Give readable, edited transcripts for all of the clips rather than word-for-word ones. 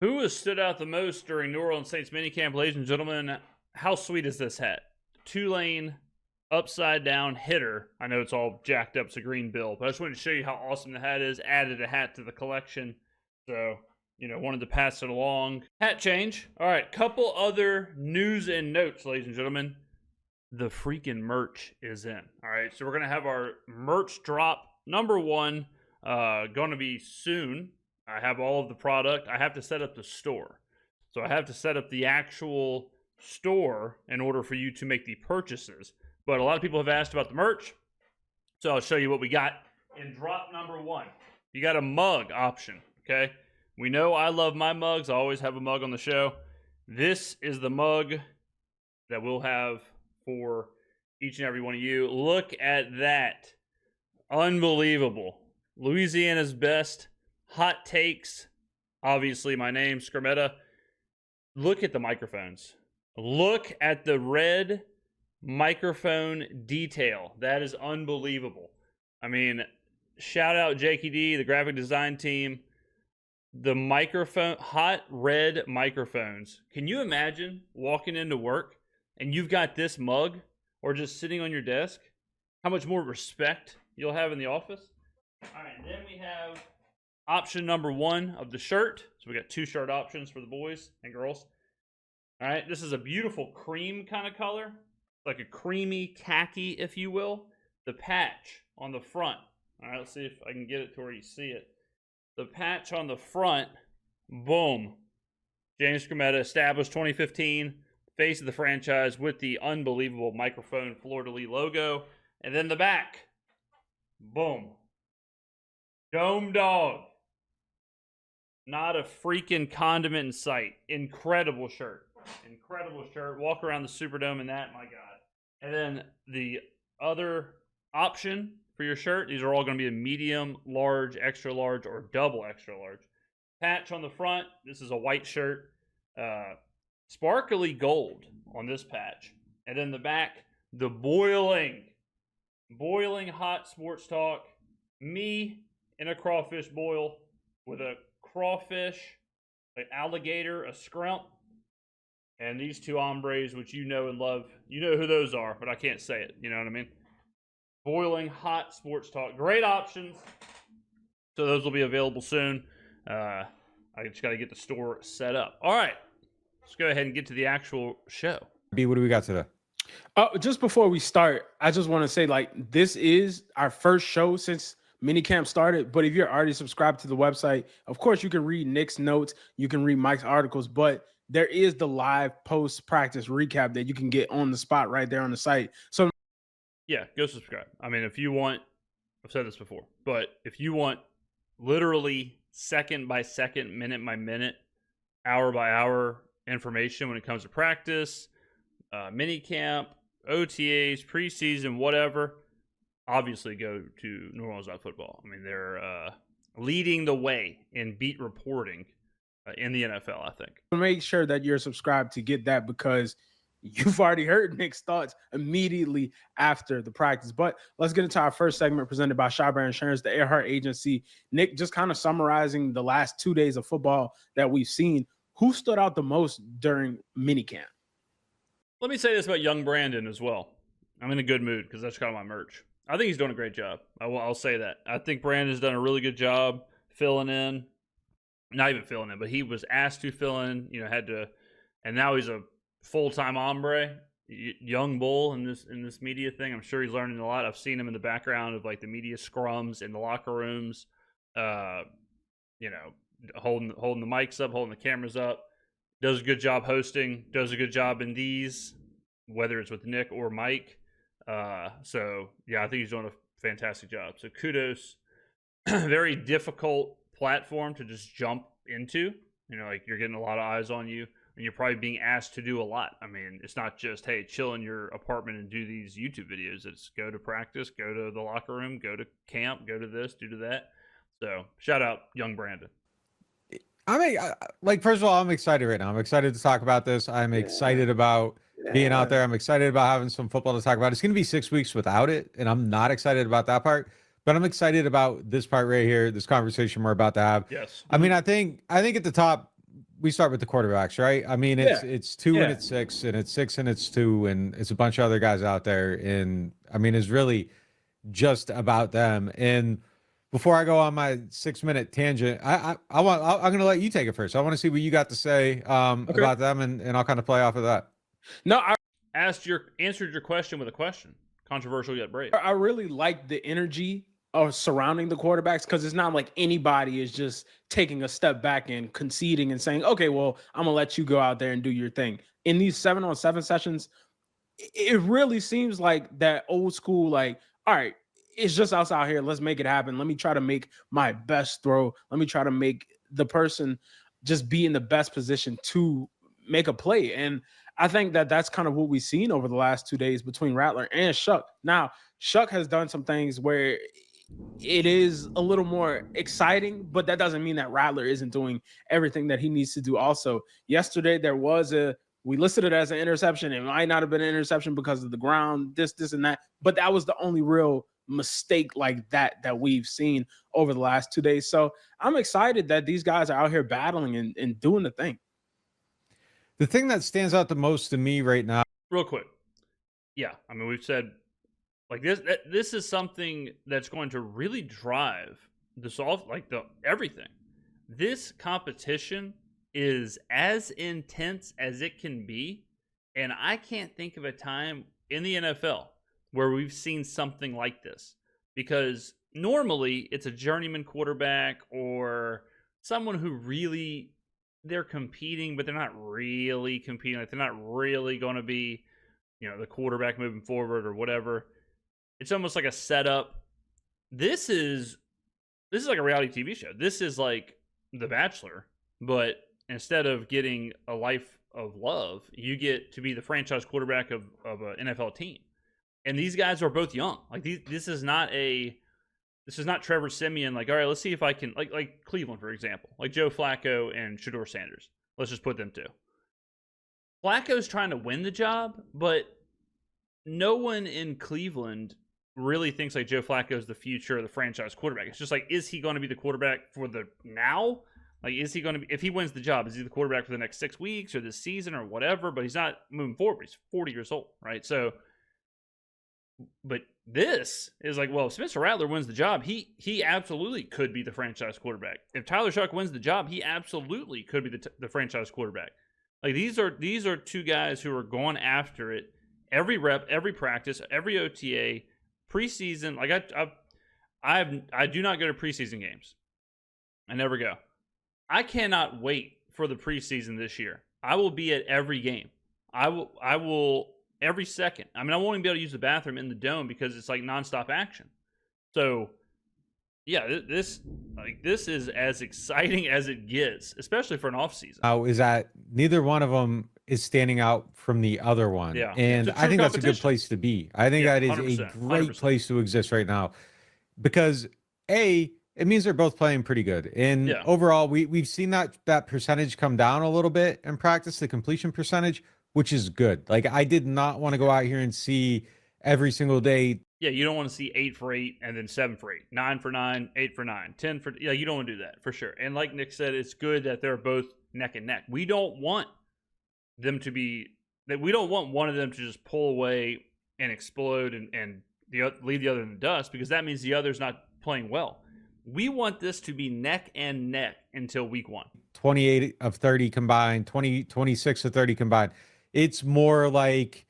Who has stood out the most during New Orleans Saints minicamp, ladies and gentlemen? How sweet is this hat? Two-lane, upside-down hitter. I know it's all jacked up. It's a green bill, but I just wanted to show you how awesome the hat is. Added a hat to the collection, so wanted to pass it along. Hat change. All right, couple other news and notes, ladies and gentlemen. The freaking merch is in. All right, so we're gonna have our merch drop number one. Going to be soon. I have all of the product. I have to set up the store. So I have to set up the actual store in order for you to make the purchases. But a lot of people have asked about the merch. So I'll show you what we got in drop number one. You got a mug option, okay? We know I love my mugs. I always have a mug on the show. This is the mug that we'll have for each and every one of you. Look at that. Unbelievable. Louisiana's best. Hot takes. Obviously, my name, Skrmetta. Look at the microphones. Look at the red microphone detail. That is unbelievable. I mean, shout out JKD, the graphic design team. The microphone, hot red microphones. Can you imagine walking into work and you've got this mug or just sitting on your desk? How much more respect you'll have in the office? All right, then we have option number one of the shirt. So we got two shirt options for the boys and girls. All right, this is a beautiful cream kind of color, like a creamy khaki, if you will. The patch on the front. All right, let's see if I can get it to where you see it. The patch on the front, boom. James Skrmetta, established 2015, face of the franchise with the unbelievable microphone fleur-de-lis logo. And then the back, boom. Dome Dog. Not a freaking condiment in sight. Incredible shirt. Incredible shirt. Walk around the Superdome in that, my God. And then the other option for your shirt, these are all going to be a medium, large, extra large, or double extra large. Patch on the front. This is a white shirt. Sparkly gold on this patch. And then the back, the boiling hot sports talk. Me in a crawfish boil with a crawfish, an alligator, a scrump, and these two hombres, which you know and love. You know who those are, but I can't say it. You know what I mean? Boiling hot sports talk. Great options. So those will be available soon. I just got to get the store set up. All right. Let's go ahead and get to the actual show. B, what do we got today? Just before we start, I just want to say, this is our first show since Minicamp started. But if you're already subscribed to the website, of course, you can read Nick's notes. You can read Mike's articles. But there is the live post-practice recap that you can get on the spot right there on the site. So, yeah, go subscribe. I mean, if you want, I've said this before, but if you want literally second by second, minute by minute, hour by hour information when it comes to practice, minicamp, OTAs, preseason, whatever, obviously go to New Orleans Football. I mean, they're leading the way in beat reporting in the NFL, I think. Make sure that you're subscribed to get that, because you've already heard Nick's thoughts immediately after the practice. But let's get into our first segment presented by Shough Insurance, the Earhart Agency. Nick, just kind of summarizing the last 2 days of football that we've seen. Who stood out the most during minicamp? Let me say this about young Brandon as well. I'm in a good mood because that's got my merch. I think he's doing a great job. I'll say that. I think Brandon's done a really good job filling in. Not even filling in, but he was asked to fill in, had to, and now he's a full-time hombre, young bull in this media thing. I'm sure he's learning a lot. I've seen him in the background of the media scrums in the locker rooms, holding the mics up, holding the cameras up. Does a good job hosting. Does a good job in these, whether it's with Nick or Mike. So yeah, I think he's doing a fantastic job. So kudos. Very difficult platform to just jump into. You're getting a lot of eyes on you, and you're probably being asked to do a lot. I mean, it's not just, hey, chill in your apartment and do these YouTube videos. It's go to practice, go to the locker room, go to camp, go to this, do to that. So shout out young Brandon. First of all, I'm excited right now. I'm excited to talk about this. I'm excited about being out there. I'm excited about having some football to talk about. It's going to be 6 weeks without it, and I'm not excited about that part. But I'm excited about this part right here, this conversation we're about to have. Yes. I mean, I think at the top, we start with the quarterbacks, right? I mean, it's 2 Yeah. and it's 6, and it's 6 and it's 2, and it's a bunch of other guys out there. And I mean, it's really just about them. And before I go on my 6-minute tangent, I'm going to let you take it first. I want to see what you got to say about them, and I'll kind of play off of that. No, I answered your question with a question. Controversial yet brave. I really like the energy of surrounding the quarterbacks, because it's not like anybody is just taking a step back and conceding and saying, okay, well, I'm gonna let you go out there and do your thing. In these 7-on-7 sessions, it really seems like that old school, like, all right, it's just us out here. Let's make it happen. Let me try to make my best throw. Let me try to make the person just be in the best position to make a play. And I think that that's kind of what we've seen over the last 2 days between Rattler and Shough. Now, Shough has done some things where it is a little more exciting, but that doesn't mean that Rattler isn't doing everything that he needs to do. Also, yesterday there was we listed it as an interception. It might not have been an interception because of the ground, this and that, but that was the only real mistake like that we've seen over the last 2 days. So I'm excited that these guys are out here battling and doing the thing. The thing that stands out the most to me right now, real quick. Yeah, I mean, we've said like this is something that's going to really drive everything. This competition is as intense as it can be, and I can't think of a time in the NFL where we've seen something like this, because normally it's a journeyman quarterback or someone who really, they're competing, but they're not really competing. Like, they're not really going to be, the quarterback moving forward or whatever. It's almost like a setup. This is like a reality TV show. This is like The Bachelor, but instead of getting a life of love, you get to be the franchise quarterback of an NFL team. And these guys are both young. Like, this is not Trevor Siemian. Like, all right, let's see if I can, like Cleveland, for example, like Joe Flacco and Shedeur Sanders. Let's just put them two. Flacco's trying to win the job, but no one in Cleveland really thinks like Joe Flacco is the future of the franchise quarterback. It's just like, is he going to be the quarterback for the now? Like, is he going to be, if he wins the job, is he the quarterback for the next 6 weeks or this season or whatever? But he's not moving forward. He's 40 years old, right? So, but this is like, well, if Spencer Rattler wins the job, he absolutely could be the franchise quarterback. If Tyler Shough wins the job, he absolutely could be the franchise quarterback. Like, these are two guys who are going after it every rep, every practice, every OTA, preseason. Like, I do not go to preseason games. I never go. I cannot wait for the preseason this year. I will be at every game. I will every second. I mean, I won't even be able to use the bathroom in the dome because it's like nonstop action. So, yeah, this is as exciting as it gets, especially for an offseason. is that neither one of them is standing out from the other one. Yeah. And I think that's a good place to be. I think that is 100%, a great 100%. place to exist right now, because it means they're both playing pretty good. And overall, we've seen that percentage come down a little bit in practice, the completion percentage, which is good. Like, I did not want to go out here and see every single day. Yeah, you don't want to see 8 for 8 and then 7 for 8, 9 for 9, 8 for 9, 10 for. Yeah, you don't want to do that for sure. And like Nick said, it's good that they're both neck and neck. We don't want them to be that. We don't want one of them to just pull away and explode and leave the other in the dust, because that means the other's not playing well. We want this to be neck and neck until week 1. 28 of 30 combined, 26 of 30 combined. It's more like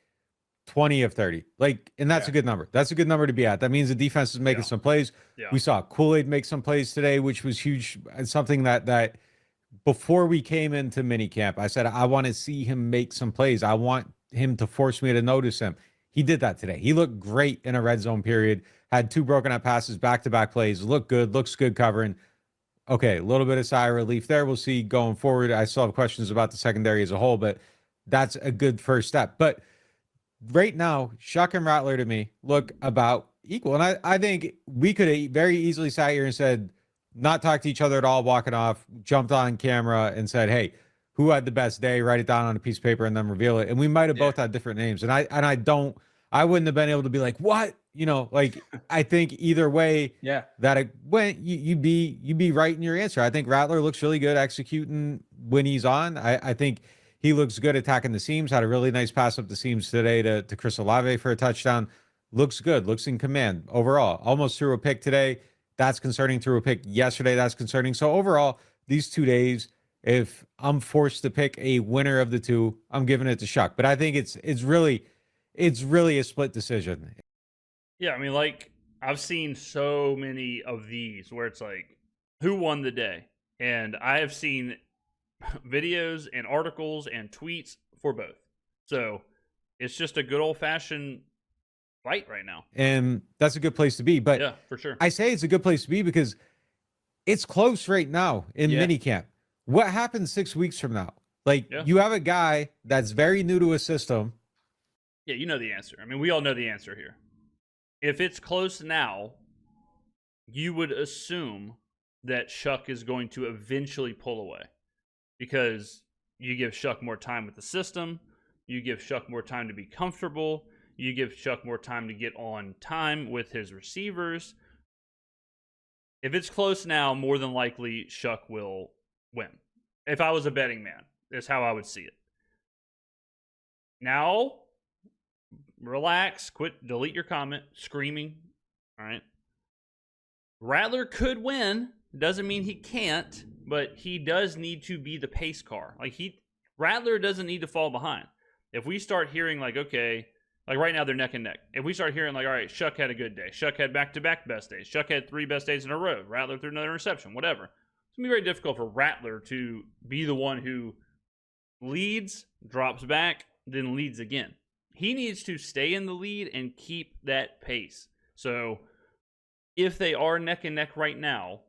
20 of 30. Like, and that's a good number. That's a good number to be at. That means the defense is making some plays. Yeah. We saw Kool-Aid make some plays today, which was huge. And something that before we came into minicamp, I said, I want to see him make some plays. I want him to force me to notice him. He did that today. He looked great in a red zone period, had 2 broken up passes, back-to-back plays, looked good, looks good covering. Okay, a little bit of sigh of relief there. We'll see going forward. I still have questions about the secondary as a whole, but that's a good first step. But right now, Shough and Rattler to me look about equal. And I think we could very easily sat here and said, not talk to each other at all, walking off, jumped on camera and said, hey, who had the best day? Write it down on a piece of paper and then reveal it. And we might have both had different names. And I don't I wouldn't have been able to be like, what? You know, like I think either way that it went, you'd be right in your answer. I think Rattler looks really good executing when he's on. I think he looks good attacking the seams. Had a really nice pass up the seams today to Chris Olave for a touchdown. Looks good. Looks in command overall. Almost threw a pick today. That's concerning. Threw a pick yesterday. That's concerning. So overall, these 2 days, if I'm forced to pick a winner of the two, I'm giving it to Shough. But I think it's really a split decision. Yeah, I mean, like, I've seen so many of these where it's like, who won the day? And I have seen videos and articles and tweets for both. So it's just a good old-fashioned fight right now. And that's a good place to be. But yeah, for sure. I say it's a good place to be because it's close right now in minicamp. What happens 6 weeks from now? Like, you have a guy that's very new to a system. Yeah, you know the answer. I mean, we all know the answer here. If it's close now, you would assume that Shough is going to eventually pull away because you give Shough more time with the system. You give Shough more time to be comfortable. You give Shough more time to get on time with his receivers. If it's close now, more than likely Shough will win. If I was a betting man, that's how I would see it. Now, relax, delete your comment, screaming. All right. Rattler could win. Doesn't mean he can't, but he does need to be the pace car. Like Rattler doesn't need to fall behind. If we start hearing like, okay, like right now they're neck and neck. If we start hearing like, all right, Shough had a good day. Shough had back-to-back best days. Shough had 3 best days in a row. Rattler threw another interception, whatever. It's going to be very difficult for Rattler to be the one who leads, drops back, then leads again. He needs to stay in the lead and keep that pace. So if they are neck and neck right now,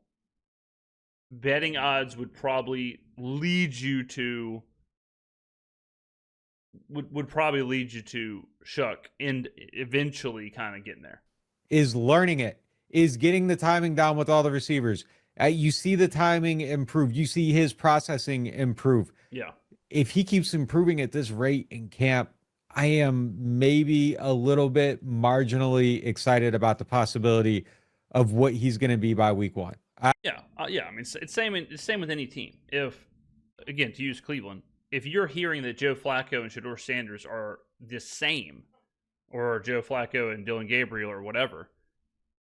betting odds would probably lead you to Shough and eventually kind of getting there. Is learning it, is getting the timing down with all the receivers. You see the timing improve. You see his processing improve. Yeah. If he keeps improving at this rate in camp, I am maybe a little bit marginally excited about the possibility of what he's going to be by week 1. Yeah. I mean, it's same with any team. If, again, to use Cleveland, if you're hearing that Joe Flacco and Shedeur Sanders are the same, or Joe Flacco and Dylan Gabriel or whatever,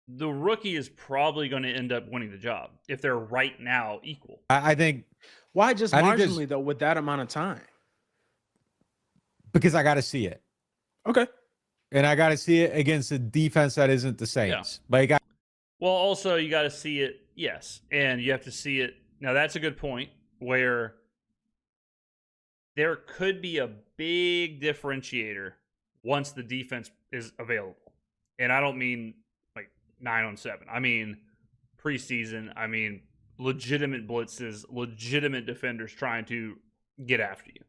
the rookie is probably going to end up winning the job if they're right now equal. I think. Why just marginally, though, with that amount of time? Because I got to see it. Okay. And I got to see it against a defense that isn't the Saints. Yeah. Well, also, you got to see it, yes. And you have to see it. Now, that's a good point where there could be a big differentiator once the defense is available. And I don't mean like 9-on-7. I mean preseason. I mean legitimate blitzes, legitimate defenders trying to get after you.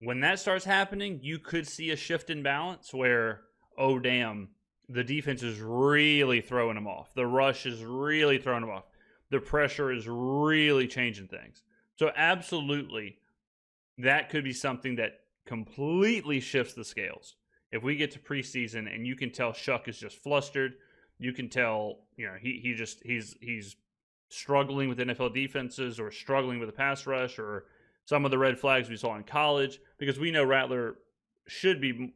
When that starts happening, you could see a shift in balance where, oh, damn, the defense is really throwing them off. The rush is really throwing them off. The pressure is really changing things. So absolutely, that could be something that completely shifts the scales. If we get to preseason and you can tell Shough is just flustered, you can tell, he's struggling with NFL defenses or struggling with a pass rush or some of the red flags we saw in college, because we know Rattler should be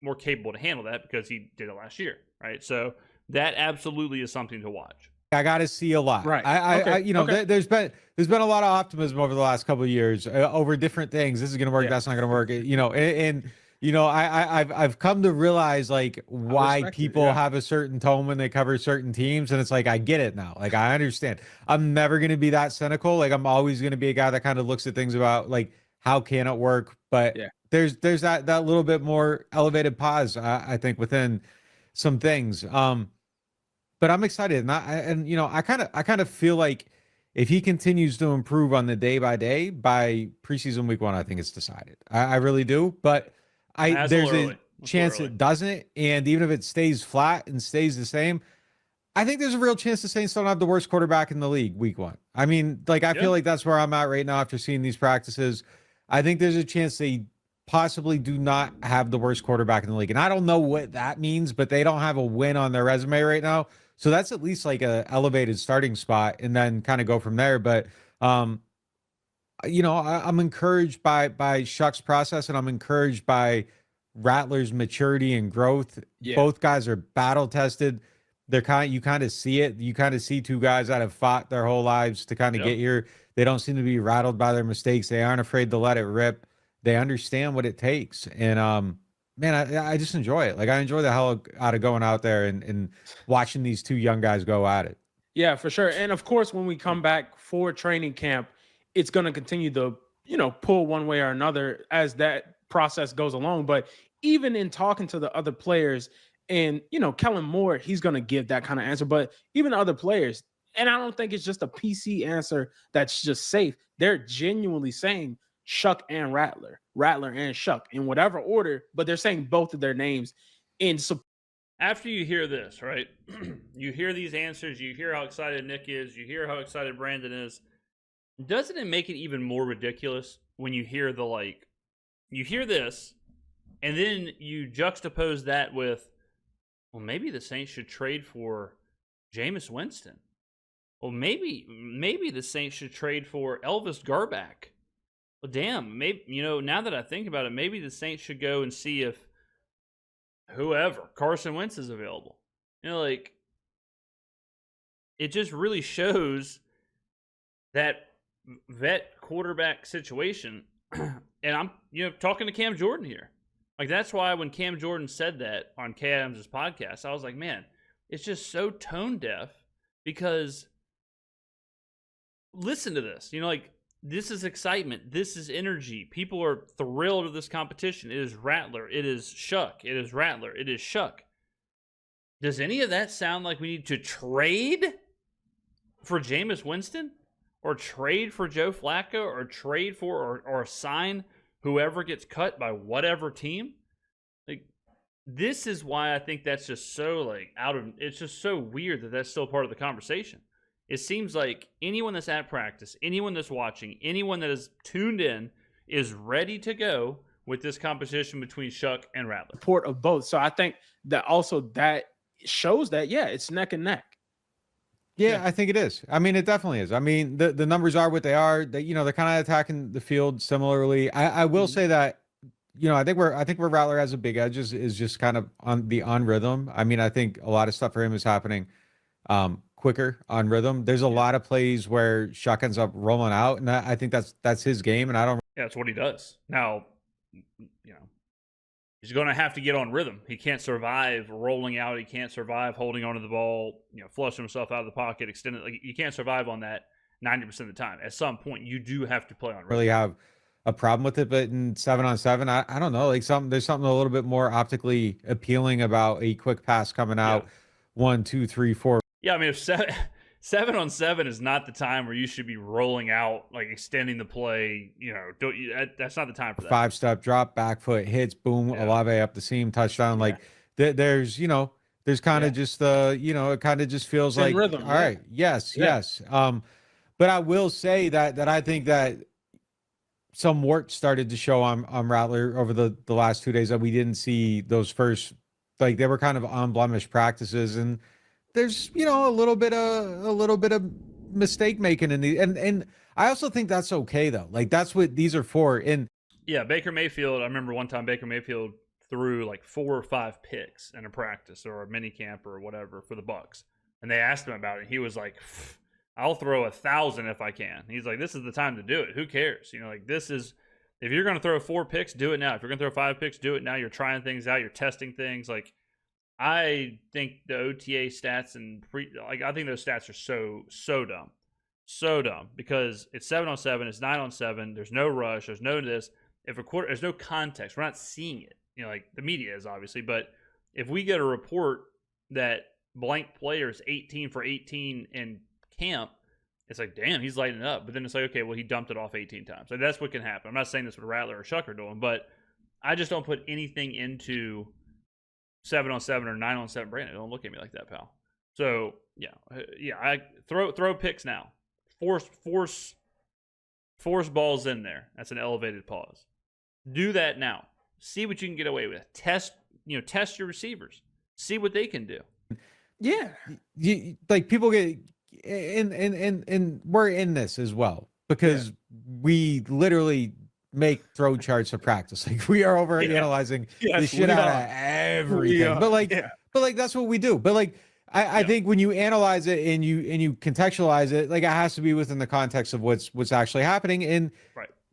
more capable to handle that because he did it last year, right? So that absolutely is something to watch. I got to see a lot. Right. There's been a lot of optimism over the last couple of years over different things. This is going to work. That's not going to work. I've come to realize like why people have a certain tone when they cover certain teams, and it's like I get it now. Like I understand. I'm never going to be that cynical. Like I'm always going to be a guy that kind of looks at things about like how can it work, but there's that little bit more elevated pause I think within some things. But I'm excited, and I kind of feel like if he continues to improve on the day by preseason week 1, I think it's decided. I really do. But there's a chance it doesn't, and even if it stays flat and stays the same, I think there's a real chance the Saints don't have the worst quarterback in the league week 1. I mean, like I feel like that's where I'm at right now after seeing these practices. I think there's a chance they possibly do not have the worst quarterback in the league. And I don't know what that means, but they don't have a win on their resume right now. So that's at least like a elevated starting spot, and then kind of go from there. But I'm encouraged by Shough's process, and I'm encouraged by Rattler's maturity and growth. Yeah. Both guys are battle tested. You kind of see it. You kind of see two guys that have fought their whole lives to kind of get here. They don't seem to be rattled by their mistakes. They aren't afraid to let it rip. They understand what it takes. And man, I just enjoy it. Like, I enjoy the hell out of going out there and watching these two young guys go at it. Yeah, for sure. And of course, when we come back for training camp, it's going to continue to, pull one way or another as that process goes along. But even in talking to the other players, and, Kellen Moore, he's going to give that kind of answer. But even other players, and I don't think it's just a PC answer that's just safe. They're genuinely saying Shough and Rattler and Shough in whatever order, but they're saying both of their names in support. After you hear this, right, you hear these answers, you hear how excited Nick is, you hear how excited Brandon is. Doesn't it make it even more ridiculous when you hear you hear this, and then you juxtapose that with, well, maybe the Saints should trade for Jameis Winston. Well, maybe the Saints should trade for Elvis Garback. Well, damn, maybe, now that I think about it, maybe the Saints should go and see if Carson Wentz is available. It just really shows that vet quarterback situation. And I'm, talking to Cam Jordan here. Like, that's why when Cam Jordan said that on K. Adams' podcast, I was like, man, it's just so tone deaf, because listen to this. This is excitement. This is energy. People are thrilled with this competition. It is Rattler. It is Shough. It is Rattler. It is Shough. Does any of that sound like we need to trade for Jameis Winston? Or trade for Joe Flacco? Or trade for or sign whoever gets cut by whatever team? Like, this is why I think that's just so, it's just so weird that that's still part of the conversation. It seems like anyone that's at practice, anyone that's watching, anyone that is tuned in is ready to go with this competition between Shough and Rattler. Support of both. So I think that also that shows that, it's neck and neck. Yeah, I think it is. I mean, it definitely is. I mean, the numbers are what they are. They're kind of attacking the field similarly. I will say that, I think where Rattler has a big edge is just kind of on rhythm. I mean, I think a lot of stuff for him is happening quicker on rhythm. There's a lot of plays where Shough ends up rolling out, and I think that's his game. And I don't. Yeah, that's what he does. Now, he's going to have to get on rhythm. He can't survive rolling out. He can't survive holding onto the ball, flushing himself out of the pocket, extending. You can't survive on that 90% of the time. At some point, you do have to play on rhythm. Really have a problem with it, but in 7-on-7, I don't know. There's something a little bit more optically appealing about a quick pass coming out 1, 2, 3, 4. Yeah, I mean, if 7-on-7 is not the time where you should be rolling out, extending the play, that's not the time for that. 5-step drop, back foot hits, boom, Olave up the seam, touchdown. There's kind of just it kind of just feels like rhythm. All right, yes. But I will say that I think that some work started to show on Rattler over the last 2 days that we didn't see those first, they were kind of unblemished practices, and there's a little bit of mistake making in the and I also think that's okay though. That's what these are for. And yeah, Baker Mayfield, I remember one time Baker Mayfield threw 4 or 5 picks in a practice or a minicamp or whatever for the Bucs, and they asked him about it. He was like, I'll throw 1,000 if I can. He's like, this is the time to do it. Who cares? This is, if you're going to throw 4 picks, do it now. If you're going to throw 5 picks, do it now. You're trying things out. You're testing things. I think the OTA stats I think those stats are so dumb, because it's 7-on-7, it's 9-on-7. There's no rush. There's no this. There's no context. We're not seeing it. The media is obviously, but if we get a report that blank player's 18 for 18 in camp, it's like, damn, he's lighting it up. But then it's like, okay, well, he dumped it off 18 times. That's what can happen. I'm not saying this with Rattler or Shough are doing, but I just don't put anything into 7-on-7 or 9-on-7. Brandon, don't look at me like that, pal. So yeah, I throw picks now. Force balls in there. That's an elevated pause. Do that now. See what you can get away with. Test your receivers. See what they can do. Yeah. Like people get and we're in this as well because we literally make throw charts of practice. Like we are over analyzing the shit out of everything. But like that's what we do. But like I think when you analyze it and you contextualize it, like it has to be within the context of what's actually happening. And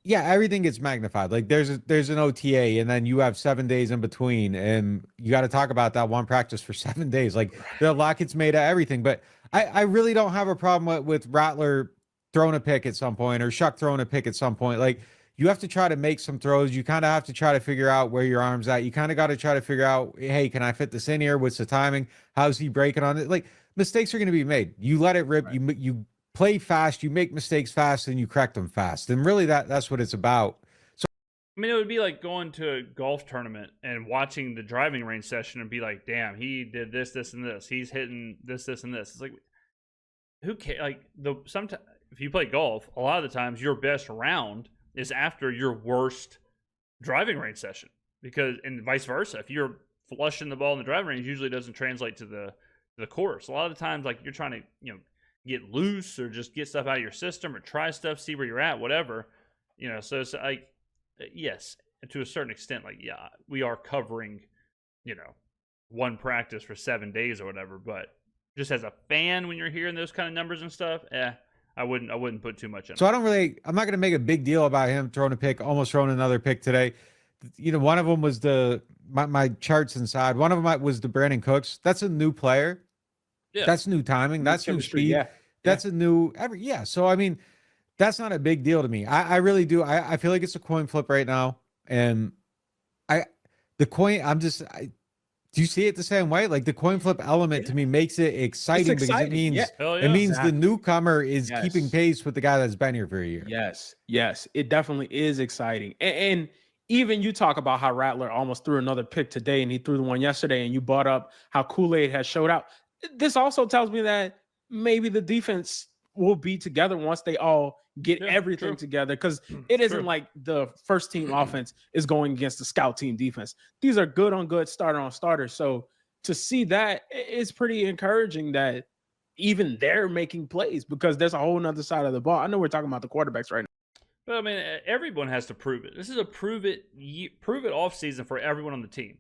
yeah, everything gets magnified. Like there's an OTA and then you have 7 days in between and you got to talk about that one practice for 7 days. Like the lot gets made of everything. But I really don't have a problem with Rattler throwing a pick at some point or Shough throwing a pick at some point. Like you have to try to make some throws. You kind of have to try to figure out where your arm's at. You kind of got to try to figure out, hey, can I fit this in here? What's the timing? How's he breaking on it? Like mistakes are going to be made. You let it rip. Right. You play fast. You make mistakes fast, and you correct them fast. And really, that's what it's about. So, I mean, it would be like going to a golf tournament and watching the driving range session and be like, damn, he did this, this, and this. He's hitting this, this, and this. It's like, who cares? Like sometimes if you play golf, a lot of the times your best round is after your worst driving range session, and vice versa. If you're flushing the ball in the driving range, usually doesn't translate to the course. A lot of the times, like you're trying to get loose or just get stuff out of your system or try stuff, see where you're at, whatever. So it's like, yes, to a certain extent, like we are covering one practice for 7 days or whatever, but just as a fan, when you're hearing those kind of numbers and stuff, I wouldn't put too much in. So I'm not going to make a big deal about him throwing a pick, almost throwing another pick today. One of them was my charts inside. One of them was the Brandon Cooks. That's a new player. Yeah. That's new timing. That's new speed. Yeah. That's a new So, I mean, that's not a big deal to me. I really do. I feel like it's a coin flip right now. And do you see it the same way? Like the coin flip element to me makes it exciting because it means the newcomer is keeping pace with the guy that's been here for a year. Yes, it definitely is exciting. And even you talk about how Rattler almost threw another pick today and he threw the one yesterday, and you brought up how Kool-Aid has showed out. This also tells me that maybe the defense will be together once they all get everything together, because it isn't like the first team offense is going against the scout team defense. These are good on good, starter on starter. So to see that is pretty encouraging that even they're making plays, because there's a whole nother side of the ball. I know we're talking about the quarterbacks right now, but I mean, everyone has to prove it. This is a prove it off season for everyone on the team.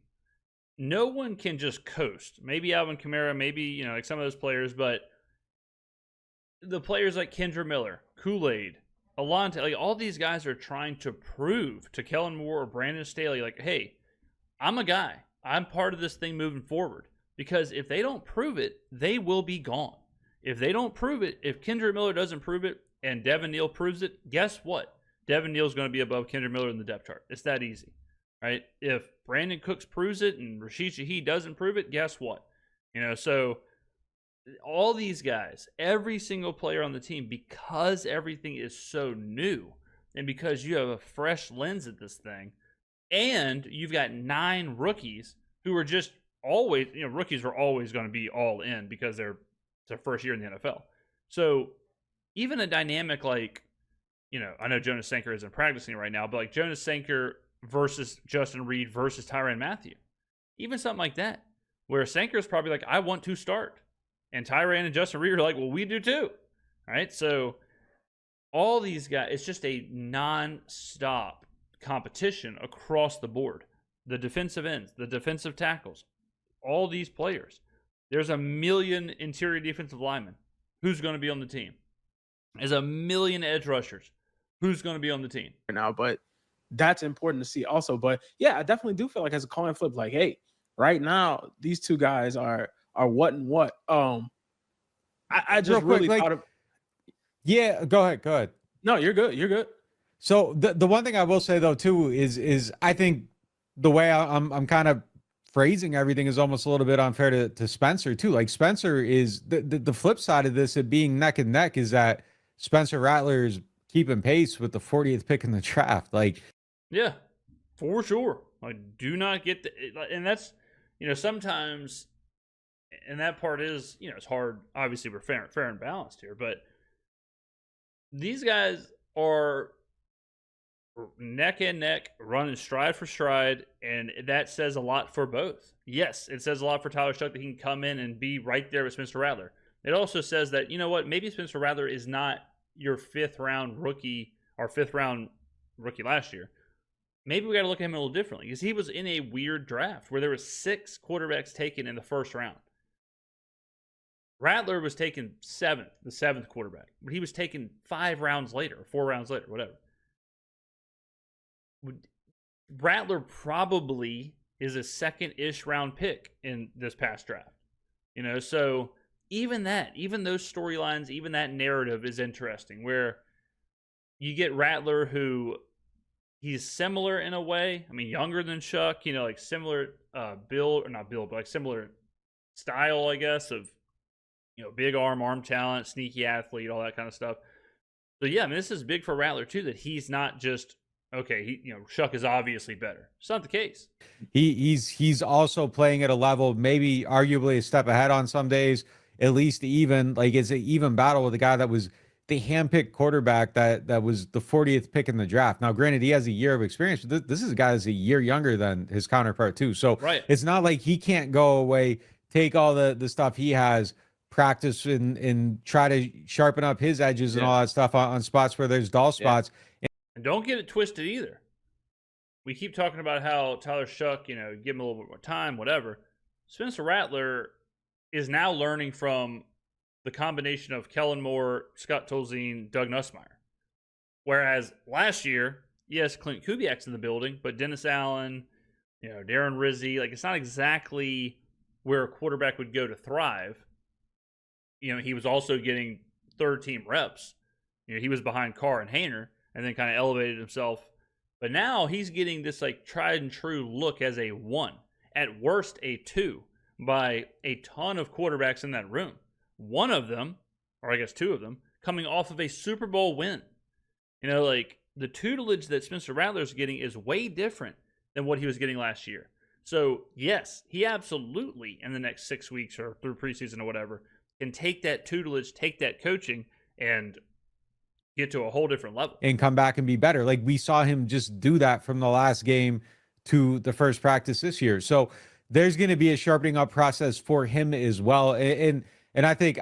No one can just coast. Maybe Alvin Kamara, maybe like some of those players, but the players like Kendra Miller, Kool-Aid, Alante, like all these guys are trying to prove to Kellen Moore or Brandon Staley, like, hey, I'm a guy. I'm part of this thing moving forward. Because if they don't prove it, they will be gone. If they don't prove it, if Kendra Miller doesn't prove it and Devin Neal proves it, guess what? Devin Neal's going to be above Kendra Miller in the depth chart. It's that easy, right? If Brandon Cooks proves it and Rashid Shaheed doesn't prove it, guess what? So all these guys, every single player on the team, because everything is so new and because you have a fresh lens at this thing, and you've got 9 rookies who are just always, rookies are always going to be all in because they're their first year in the NFL. So even a dynamic like, I know Jonas Sanker isn't practicing right now, but like Jonas Sanker versus Justin Reed versus Tyrann Mathieu, even something like that, where Sanker's probably like, I want to start. And Tyrann and Justin Reed are like, well, we do too. All right. So all these guys, it's just a non-stop competition across the board. The defensive ends, the defensive tackles, all these players. There's a million interior defensive linemen. Who's going to be on the team? There's a million edge rushers. Who's going to be on the team? Now, but that's important to see also. But yeah, I definitely do feel like as a coin flip, like, hey, right now, these two guys are what and what. I just really thought of. Yeah, go ahead. No, you're good. So the one thing I will say though too is I think the way I'm kind of phrasing everything is almost a little bit unfair to Spencer too. Like Spencer is the flip side of this, it being neck and neck, is that Spencer Rattler is keeping pace with the 40th pick in the draft. Like, yeah, for sure. Like, do not get and that's sometimes. And that part is, it's hard. Obviously, we're fair and balanced here, but these guys are neck and neck, running stride for stride, and that says a lot for both. Yes, it says a lot for Tyler Shough that he can come in and be right there with Spencer Rattler. It also says that, you know what, maybe Spencer Rattler is not your 5th round rookie or 5th round rookie last year. Maybe we got to look at him a little differently because he was in a weird draft where there were 6 quarterbacks taken in the 1st round. Rattler was taken 7th, the 7th quarterback, but he was taken 5 rounds later, 4 rounds later, whatever. Rattler probably is a 2nd-ish round pick in this past draft. You know, so even those storylines, even that narrative is interesting where you get Rattler who he's similar in a way. I mean, younger than Shough, you know, like similar build, or not build, but like similar style, I guess, of, you know, big arm talent, sneaky athlete, all that kind of stuff. So yeah, I mean, this is big for Rattler too, that he's not just, okay, Shough is obviously better. It's not the case. He's also playing at a level, maybe arguably a step ahead on some days, at least even. Like, it's an even battle with a guy that was the handpicked quarterback that was the 40th pick in the draft. Now, granted, he has a year of experience, but this is a guy that's a year younger than his counterpart too. So It's not like he can't go away, take all the stuff he has, practice and try to sharpen up his edges and all that stuff on spots where there's dull spots. And don't get it twisted either. We keep talking about how Tyler Shough, give him a little bit more time, whatever. Spencer Rattler is now learning from the combination of Kellen Moore, Scott Tolzien, Doug Nussmeier. Whereas last year, yes, Clint Kubiak's in the building, but Dennis Allen, Darren Rizzi, like, it's not exactly where a quarterback would go to thrive. He was also getting third-team reps. He was behind Carr and Haener, and then kind of elevated himself. But now he's getting this like tried and true look as a 1, at worst a 2, by a ton of quarterbacks in that room. One of them, or I guess 2 of them, coming off of a Super Bowl win. Like, the tutelage that Spencer Rattler's getting is way different than what he was getting last year. So yes, he absolutely in the next 6 weeks or through preseason or whatever can take that tutelage, take that coaching, and get to a whole different level and come back and be better. Like, we saw him just do that from the last game to the first practice this year. So there's going to be a sharpening up process for him as well. And I think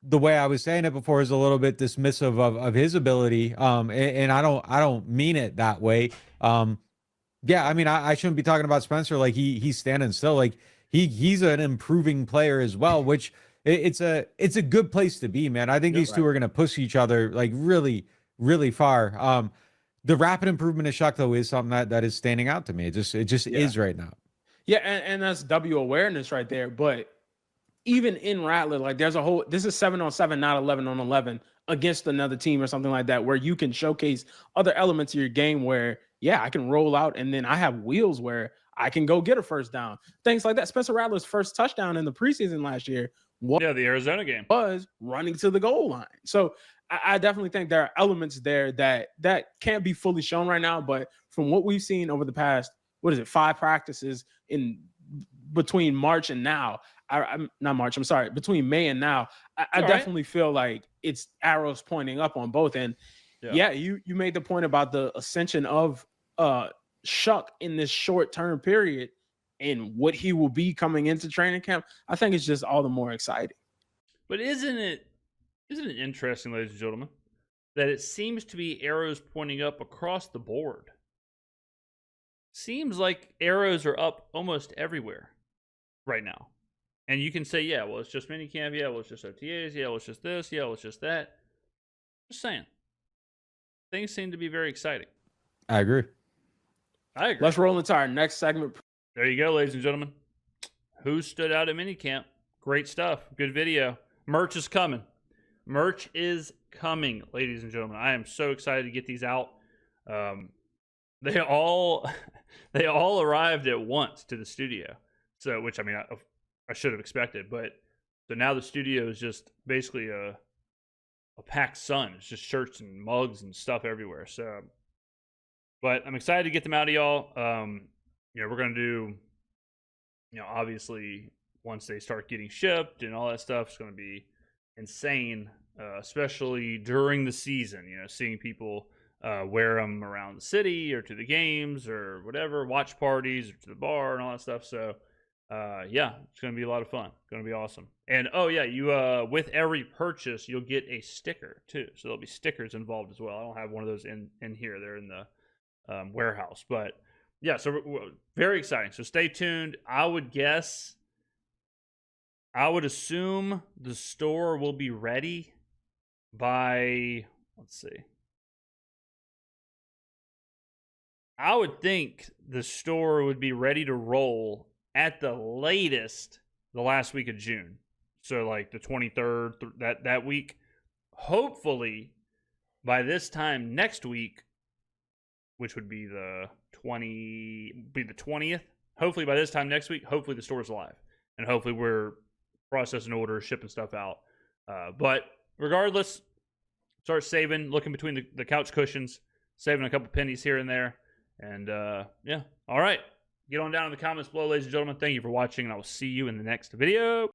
the way I was saying it before is a little bit dismissive of his ability. And I don't mean it that way. Yeah, I mean, I shouldn't be talking about Spencer like he's standing still. Like, he's an improving player as well, which it's a good place to be, man. I think these two are going to push each other like really, really far. The rapid improvement of Shough, though, is something that is standing out to me. It just is right now. Yeah, and that's W awareness right there. But even in Rattler, like, this is 7-on-7, not 11-on-11 against another team or something like that, where you can showcase other elements of your game where, yeah, I can roll out and then I have wheels where I can go get a first down. Things like that. Spencer Rattler's first touchdown in the preseason last year the Arizona game was running to the goal line. So I definitely think there are elements there that can't be fully shown right now. But from what we've seen over the past, 5 practices in between March and now, between May and now, I definitely feel like it's arrows pointing up on both. And you made the point about the ascension of Shough in this short-term period and what he will be coming into training camp. I think it's just all the more exciting. But isn't it interesting, ladies and gentlemen, that it seems to be arrows pointing up across the board? Seems like arrows are up almost everywhere right now. And you can say, yeah, well, it's just minicamp. Yeah, well, it's just OTAs. Yeah, well, it's just this. Yeah, well, it's just that. Just saying. Things seem to be very exciting. I agree. Let's roll into our next segment. There you go, ladies and gentlemen. Who stood out at minicamp? Great stuff. Good video. Merch is coming. Merch is coming, ladies and gentlemen. I am so excited to get these out. They all arrived at once to the studio. So, which, I mean, I should have expected. But so now the studio is just basically a packed sun. It's just shirts and mugs and stuff everywhere. So, but I'm excited to get them out of y'all. We're going to do, obviously once they start getting shipped and all that stuff, it's going to be insane, especially during the season, seeing people wear them around the city or to the games or whatever, watch parties or to the bar and all that stuff. So, yeah, it's going to be a lot of fun. Going to be awesome. And, oh, yeah, you with every purchase, you'll get a sticker, too. So there'll be stickers involved as well. I don't have one of those in here. They're in the warehouse. But, yeah, so very exciting. So stay tuned. I would assume the store will be ready by, let's see. I would think the store would be ready to roll at the latest the last week of June. So like the 23rd, that week. Hopefully by this time next week, which would be the 20th. Hopefully by this time next week, hopefully the store's live. And hopefully we're processing orders, shipping stuff out. But regardless, start saving, looking between the couch cushions, saving a couple pennies here and there. And, yeah. All right. Get on down in the comments below, ladies and gentlemen. Thank you for watching, and I will see you in the next video.